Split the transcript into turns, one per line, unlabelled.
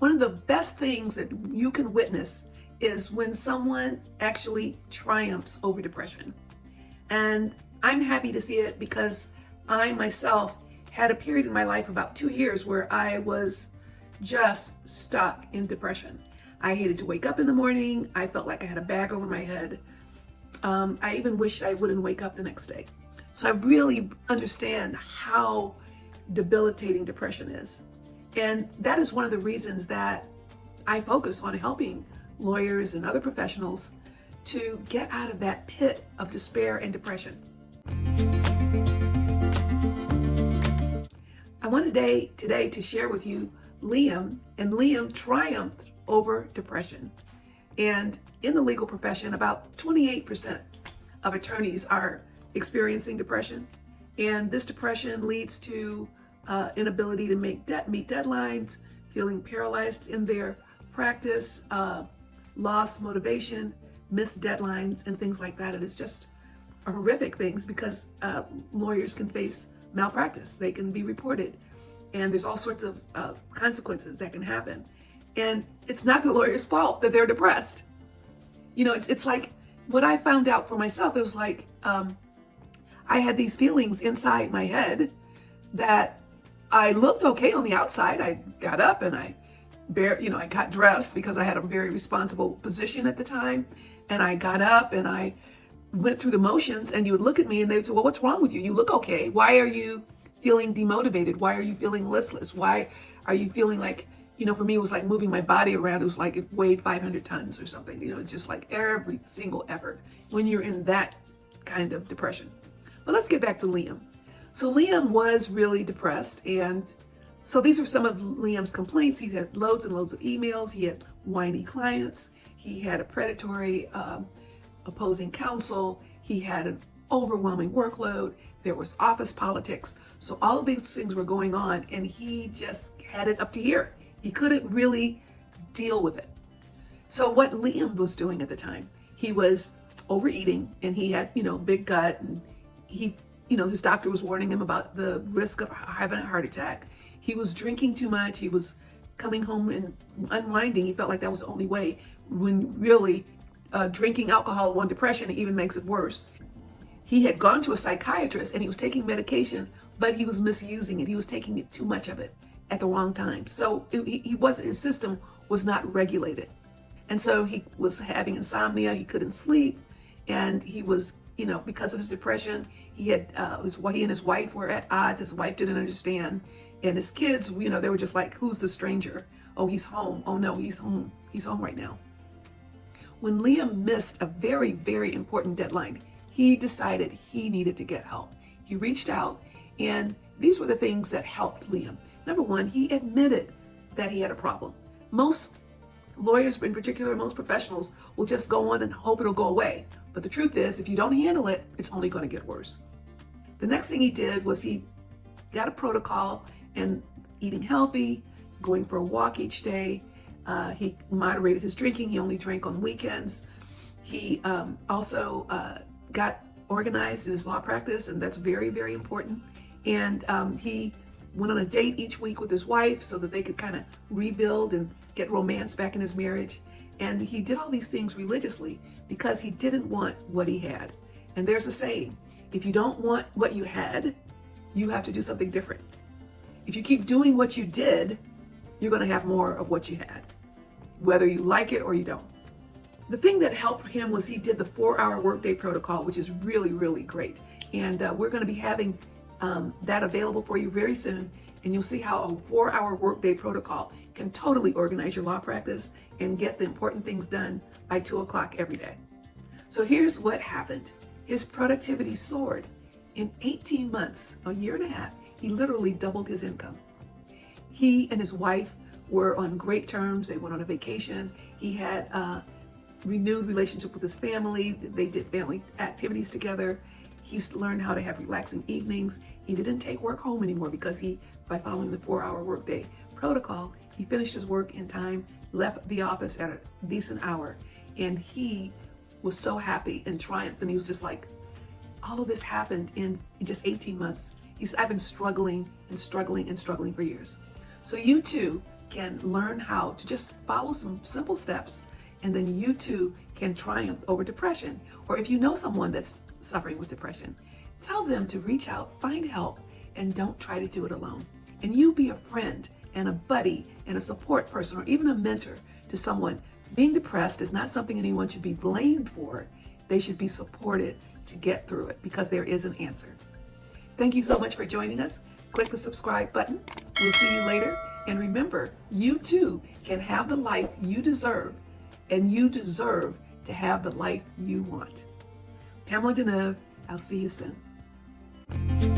One of the best things that you can witness is when someone actually triumphs over depression. And I'm happy to see it because I myself had a period in my life, about 2 years, where I was just stuck in depression. I hated to wake up in the morning. I felt like I had a bag over my head. I even wished I wouldn't wake up the next day. So I really understand how debilitating depression is. And that is one of the reasons that I focus on helping lawyers and other professionals to get out of that pit of despair and depression. I want today to share with you Liam, and Liam triumphed over depression. And in the legal profession, about 28% of attorneys are experiencing depression. And this depression leads to inability to meet deadlines, feeling paralyzed in their practice, lost motivation, missed deadlines, and things like that. And it's just horrific things because lawyers can face malpractice. They can be reported. And there's all sorts of consequences that can happen. And it's not the lawyer's fault that they're depressed. You know, it's like what I found out for myself, it was like I had these feelings inside my head that I looked okay on the outside. I got up and I got dressed because I had a very responsible position at the time. And I got up and I went through the motions, and you would look at me and they would say, well, what's wrong with you? You look okay. Why are you feeling demotivated? Why are you feeling listless? Why are you feeling like, for me, it was like moving my body around. It was like it weighed 500 tons or something. It's just like every single effort when you're in that kind of depression. But let's get back to Liam. So Liam was really depressed. And so these are some of Liam's complaints. He had loads and loads of emails. He had whiny clients. He had a predatory opposing counsel. He had an overwhelming workload. There was office politics. So all of these things were going on, and he just had it up to here. He couldn't really deal with it. So what Liam was doing at the time, he was overeating, and he had, big gut, and he, his doctor was warning him about the risk of having a heart attack. He was drinking too much. He was coming home and unwinding. He felt like that was the only way, when really drinking alcohol on depression even makes it worse. He had gone to a psychiatrist and he was taking medication, but he was misusing it. He was taking it too much of it at the wrong time. So his system was not regulated. And so he was having insomnia. He couldn't sleep. And he was, because of his depression, he and his wife were at odds. His wife didn't understand. And his kids, they were just like, who's the stranger? Oh, he's home. Oh no, he's home. He's home right now. When Liam missed a very, very important deadline, he decided he needed to get help. He reached out, and these were the things that helped Liam. Number one, he admitted that he had a problem. Most lawyers, in particular, most professionals, will just go on and hope it'll go away. But the truth is, if you don't handle it, it's only going to get worse. The next thing he did was he got a protocol and eating healthy, going for a walk each day. He moderated his drinking. He only drank on weekends. He also got organized in his law practice, and that's very, very important. And he went on a date each week with his wife so that they could kind of rebuild and get romance back in his marriage. And he did all these things religiously because he didn't want what he had. And there's a saying, if you don't want what you had, you have to do something different. If you keep doing what you did, you're going to have more of what you had, whether you like it or you don't. The thing that helped him was he did the 4-hour workday protocol, which is really, really great. And we're going to be having that available for you very soon. And you'll see how a 4-hour workday protocol can totally organize your law practice and get the important things done by 2 o'clock every day. So here's what happened. His productivity soared. In 18 months, a year and a half, he literally doubled his income. He and his wife were on great terms. They went on a vacation. He had a renewed relationship with his family. They did family activities together. He used to learn how to have relaxing evenings. He didn't take work home anymore because by following the 4-hour workday protocol, he finished his work in time, left the office at a decent hour, and he was so happy and triumphed. And he was just like, all of this happened in just 18 months. He said, I've been struggling and struggling and struggling for years. So you too can learn how to just follow some simple steps, and then you too can triumph over depression. Or if you know someone that's suffering with depression, tell them to reach out, find help, and don't try to do it alone. And you be a friend and a buddy and a support person or even a mentor to someone. Being depressed is not something anyone should be blamed for. They should be supported to get through it because there is an answer. Thank you so much for joining us. Click the subscribe button. We'll see you later. And remember, you too can have the life you deserve, and you deserve to have the life you want. Pamela Deneuve, I'll see you soon.